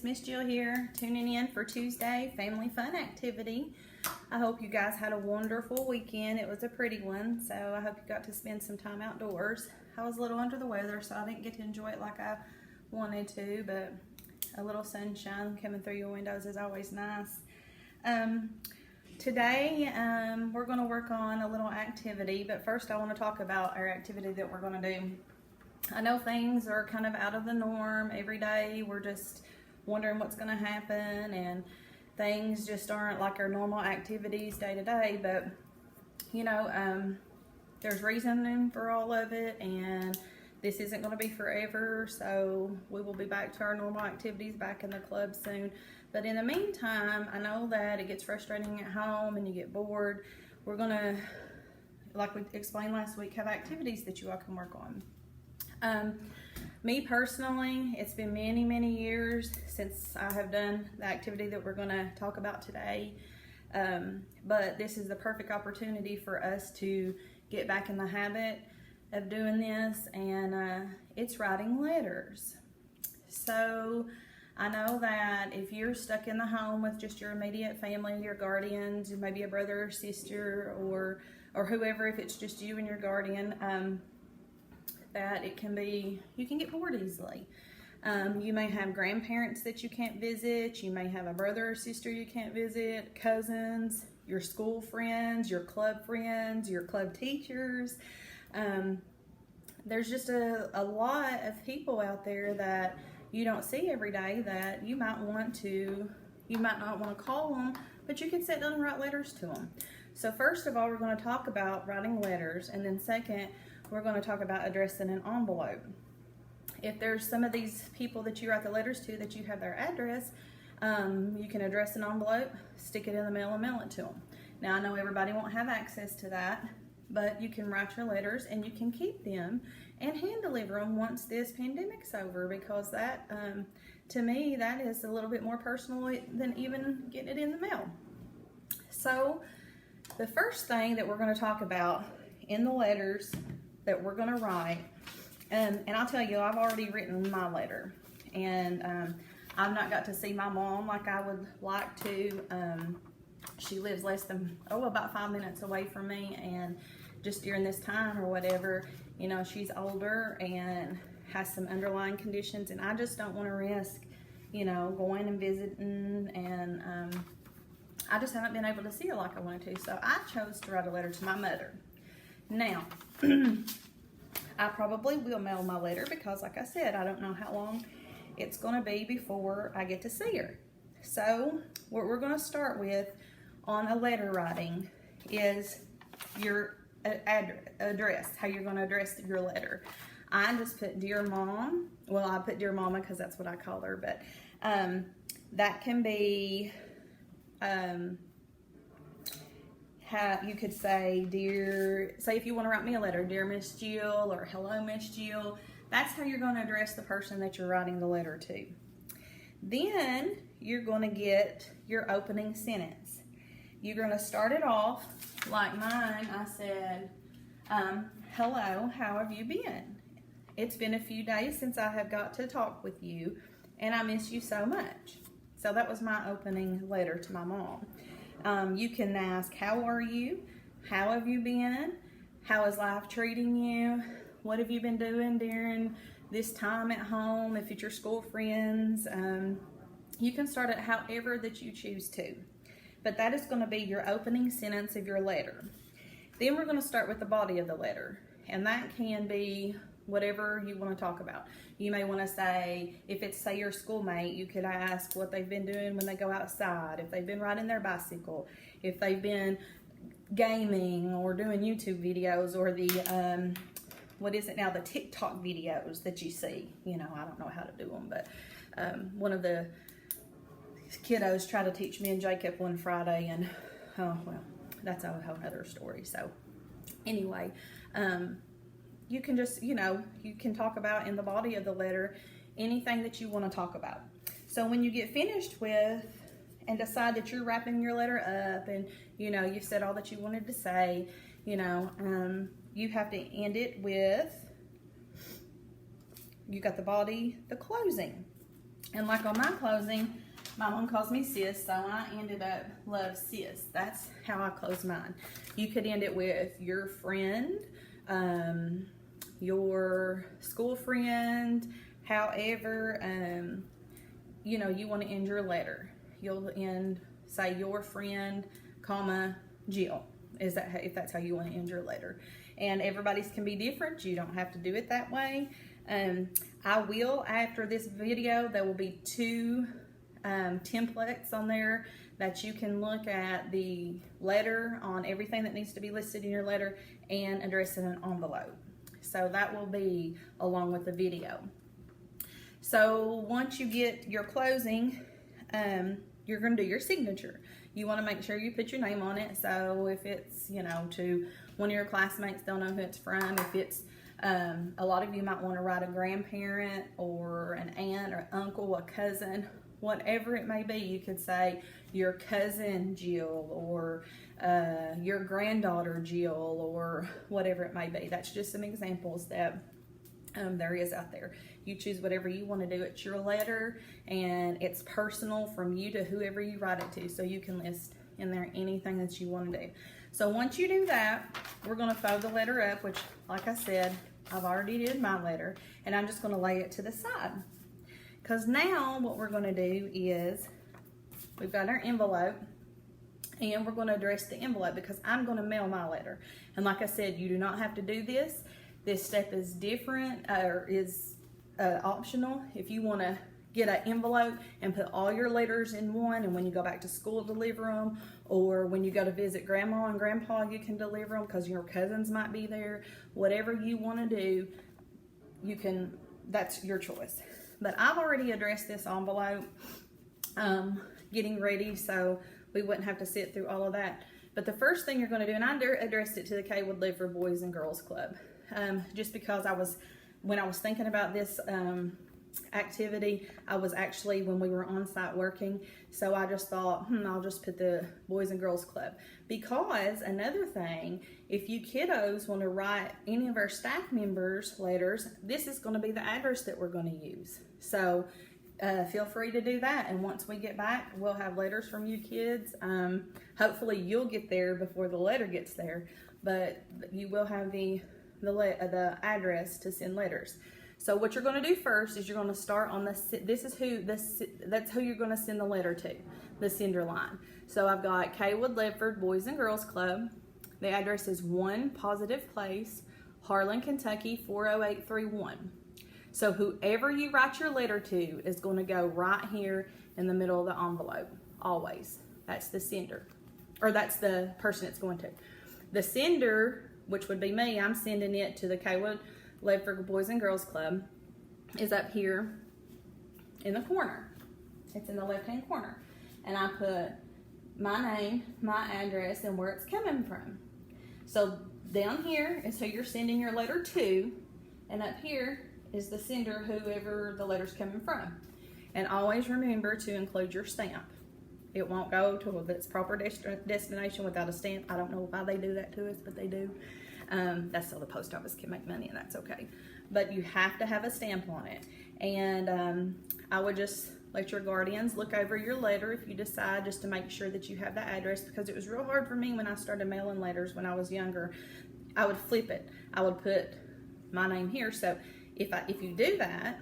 it's Miss Jill here, tuning in for Tuesday Family Fun Activity. I hope you guys had a wonderful weekend. It was a pretty one, so I hope you got to spend some time outdoors. I was a little under the weather, so I didn't get to enjoy it like I wanted to, but a little sunshine coming through your windows is always nice. Today, we're going to work on a little activity, but first I want to talk about our activity that we're going to do. I know things are kind of out of the norm every day. We're just wondering what's going to happen, and things just aren't like our normal activities day to day, but you know, there's reasoning for all of it, and this isn't going to be forever, so we will be back to our normal activities back in the club soon. But in the meantime, I know that it gets frustrating at home and you get bored. We're going to, like we explained last week, have activities that you all can work on. Me personally, it's been many years since I have done the activity that we're going to talk about today, but this is the perfect opportunity for us to get back in the habit of doing this, and it's writing letters. So I know that if you're stuck in the home with just your immediate family, your guardians, maybe a brother or sister, or whoever, if it's just you and your guardian, that it can be, you can get bored easily. You may have grandparents that you can't visit. You may have a brother or sister you can't visit, cousins, your school friends, your club friends, your club teachers. There's just a lot of people out there that you don't see every day that you might not want to call them, but you can sit down and write letters to them. So first of all, we're going to talk about writing letters, and then second, we're going to talk about addressing an envelope. If there's some of these people that you write the letters to that you have their address, you can address an envelope, stick it in the mail, and mail it to them. Now, I know everybody won't have access to that, but you can write your letters and you can keep them and hand deliver them once this pandemic's over, because that, to me, that is a little bit more personal than even getting it in the mail. So the first thing that we're going to talk about in the letters that we're going to write, and I'll tell you, I've already written my letter, and I've not got to see my mom like I would like to. She lives less than, about 5 minutes away from me, and just during this time or whatever, you know, she's older and has some underlying conditions, and I just don't want to risk, you know, going and visiting, and I just haven't been able to see her like I wanted to, so I chose to write a letter to my mother. Now, I probably will mail my letter because, like I said, I don't know how long it's going to be before I get to see her. So what we're going to start with on a letter writing is your address, how you're going to address your letter. I just put Dear Mom. Well, I put Dear Mama because that's what I call her, but that can be, you could say, say if you want to write me a letter, Dear Miss Jill, or Hello Miss Jill. That's how you're going to address the person that you're writing the letter to. Then you're going to get your opening sentence. You're going to start it off like mine. I said, hello, how have you been? It's been a few days since I have got to talk with you, and I miss you so much. So that was my opening letter to my mom. You can ask, how are you? How have you been? How is life treating you? What have you been doing during this time at home? If it's your school friends, you can start it however that you choose to. But that is going to be your opening sentence of your letter. Then we're going to start with the body of the letter, and that can be whatever you want to talk about. You may want to say, if it's, say, your schoolmate, you could ask what they've been doing when they go outside, if they've been riding their bicycle, if they've been gaming or doing YouTube videos, or the, what is it now, the TikTok videos that you see. You know, I don't know how to do them, but one of the kiddos tried to teach me and Jacob one Friday, and, oh, well, that's a whole other story. So, anyway, you can just, you know, you can talk about in the body of the letter anything that you want to talk about. So when you get finished with and decide that you're wrapping your letter up, and, you know, you've said all that you wanted to say, you know, you have to end it with, you got the body, the closing. And like on my closing, my mom calls me sis, so I ended up love sis. That's how I close mine. You could end it with your friend, your school friend, however, you know, you want to end your letter. You'll end, say, your friend, comma, Jill. Is that if that's how you want to end your letter? And everybody's can be different. You don't have to do it that way. I will, after this video, there will be 2 templates on there that you can look at the letter on everything that needs to be listed in your letter and address in an envelope. So that will be along with the video. So once you get your closing, you're going to do your signature. You want to make sure you put your name on it. So if it's, you know, to one of your classmates, they'll know who it's from. If it's, a lot of you might want to write a grandparent or an aunt or uncle, a cousin, whatever it may be. You could say your cousin Jill or your granddaughter Jill or whatever it may be. That's just some examples that there is out there. You choose whatever you want to do. It's your letter and it's personal from you to whoever you write it to, so you can list in there anything that you want to do. So once you do that, we're going to fold the letter up, which, like I said, I've already did my letter, and I'm just going to lay it to the side. Because now what we're going to do is we've got our envelope, and we're going to address the envelope because I'm going to mail my letter. And like I said, you do not have to do this. This step is different, or is optional. If you want to get an envelope and put all your letters in one, and when you go back to school, deliver them, or when you go to visit grandma and grandpa, you can deliver them because your cousins might be there. Whatever you want to do, you can, that's your choice. But I've already addressed this envelope, getting ready, so we wouldn't have to sit through all of that. But the first thing you're going to do, and I addressed it to the Kaywood Ledford Boys and Girls Club, just because when I was thinking about this activity, I was actually, when we were on site working, so I just thought, I'll just put the Boys and Girls Club. Because another thing, if you kiddos want to write any of our staff members letters, this is going to be the address that we're going to use. So feel free to do that, and once we get back, we'll have letters from you kids. Hopefully you'll get there before the letter gets there, but you will have the address to send letters. So what you're going to do first is you're going to start on that's who you're going to send the letter to, the sender line. So I've got Kaywood Ledford Boys and Girls Club. The address is 1 Positive Place, Harlan, Kentucky 40831. So whoever you write your letter to is going to go right here in the middle of the envelope, always. That's the sender, or that's the person it's going to. The sender, which would be me, I'm sending it to the Kaywood Ledford Boys and Girls Club, is up here in the corner. It's in the left-hand corner. And I put my name, my address, and where it's coming from. So down here is who you're sending your letter to, and up here is the sender, whoever the letter's coming from. And always remember to include your stamp. It won't go to its proper destination without a stamp. I don't know why they do that to us, but they do. That's so the post office can make money, and that's okay. But you have to have a stamp on it. And I would just let your guardians look over your letter if you decide, just to make sure that you have the address, because it was real hard for me when I started mailing letters when I was younger. I would flip it. I would put my name here. So if you do that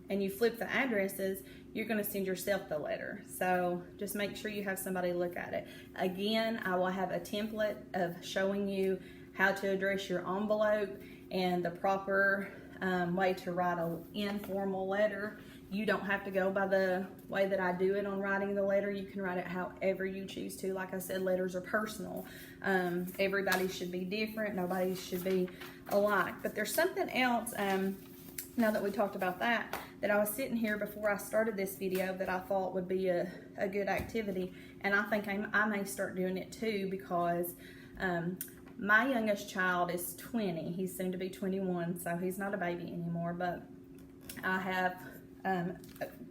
and you flip the addresses, you're going to send yourself the letter. So just make sure you have somebody look at it. Again, I will have a template of showing you how to address your envelope and the proper way to write an informal letter. You don't have to go by the way that I do it on writing the letter. You can write it however you choose to. Like I said, letters are personal. Everybody should be different. Nobody should be alike. But there's something else, now that we talked about that I was sitting here before I started this video that I thought would be a good activity. And I think I may start doing it too, because my youngest child is 20. He's soon to be 21, so he's not a baby anymore. But I have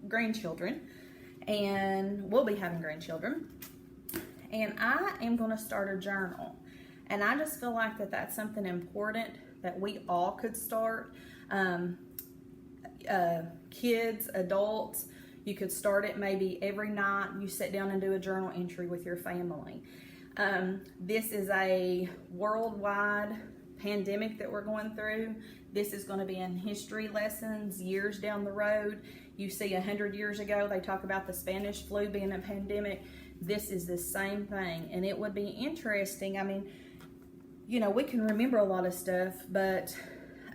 grandchildren, and we'll be having grandchildren. And I am going to start a journal. And I just feel like that's something important that we all could start. Kids, adults, You could start it maybe every night. You sit down and do a journal entry with your family. This is a worldwide pandemic that we're going through. This is going to be in history lessons years down the road. You see 100 years ago, they talk about the Spanish flu being a pandemic. This is the same thing, and it would be interesting. I mean, you know, we can remember a lot of stuff, but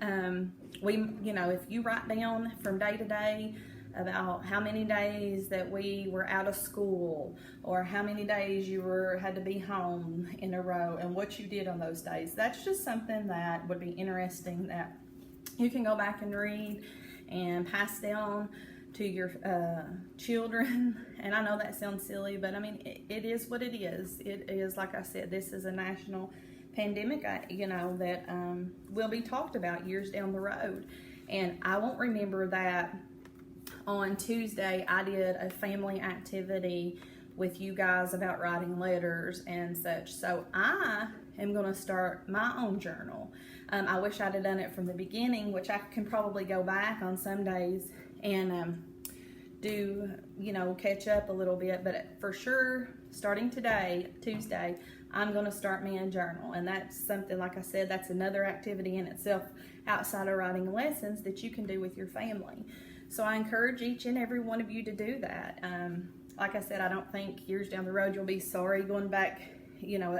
if you write down from day to day about how many days that we were out of school, or how many days you had to be home in a row, and what you did on those days, that's just something that would be interesting that you can go back and read and pass down to your children. And I know that sounds silly, but I mean, it is what it is. It is, like I said, this is a national pandemic, that will be talked about years down the road. And I won't remember that on Tuesday I did a family activity with you guys about writing letters and such. So I am going to start my own journal. I wish I'd have done it from the beginning, which I can probably go back on some days and do, catch up a little bit. But for sure, starting today, Tuesday, I'm going to start me a journal. And that's something, like I said, that's another activity in itself outside of writing lessons that you can do with your family. So I encourage each and every one of you to do that. Like I said, I don't think years down the road you'll be sorry going back.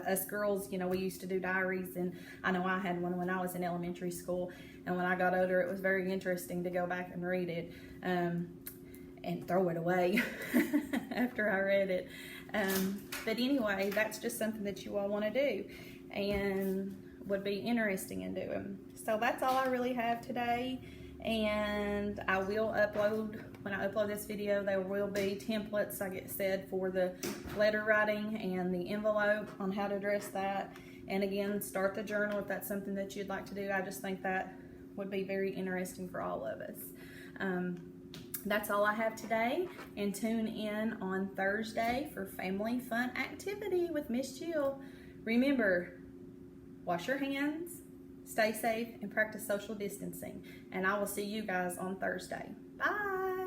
Us girls, we used to do diaries, and I know I had one when I was in elementary school. And when I got older, it was very interesting to go back and read it and throw it away after I read it. But anyway, that's just something that you all want to do and would be interesting in doing. So that's all I really have today. And I will upload, when I upload this video, there will be templates, like it said, for the letter writing and the envelope on how to address that. And again, start the journal if that's something that you'd like to do. I just think that would be very interesting for all of us. That's all I have today, and tune in on Thursday for Family Fun Activity with Miss Jill. Remember, wash your hands, stay safe, and practice social distancing. And I will see you guys on Thursday. Bye.